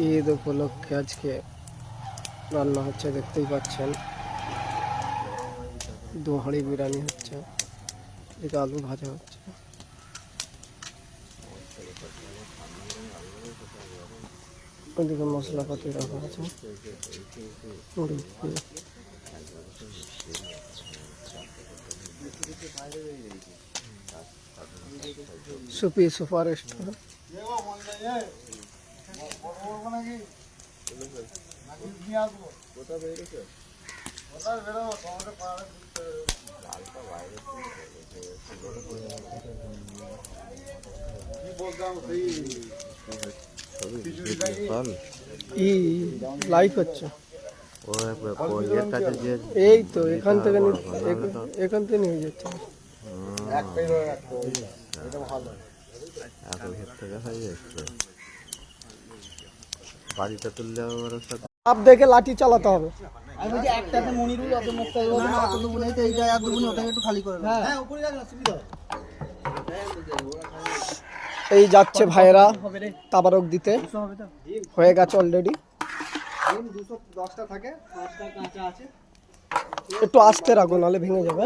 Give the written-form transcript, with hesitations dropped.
ঈদ উপলক্ষে আজকে রান্না হচ্ছে, দেখতেই পাচ্ছেন। 2 হাঁড়ি বিরিয়ানি হচ্ছে, এদিকে আলু ভাজা হচ্ছে। ওইদিকে মশলাপাতি রাখা আছে, সুপি সুপার রেস্টুরেন্ট। লাইভ হচ্ছে, এই তো এখান থেকে নিয়ে যাচ্ছে। आप देखे लाठी চালাতে হবে। আমি বলছি একটাতে মনিরুল অত মুক্তা হবে না, অত দুবনে তো এইটা আর দুবনে ওটাকে একটু খালি করে দাও। হ্যাঁ উপরে রাখ না, সুবিধা এই যাচ্ছে ভাইরা তাবারক দিতে, হয়ে গেছে অলরেডি। ডিম 210টা থাকে, 5টা কাঁচা আছে। একটু আস্তে রাখো নালে ভেঙে যাবে।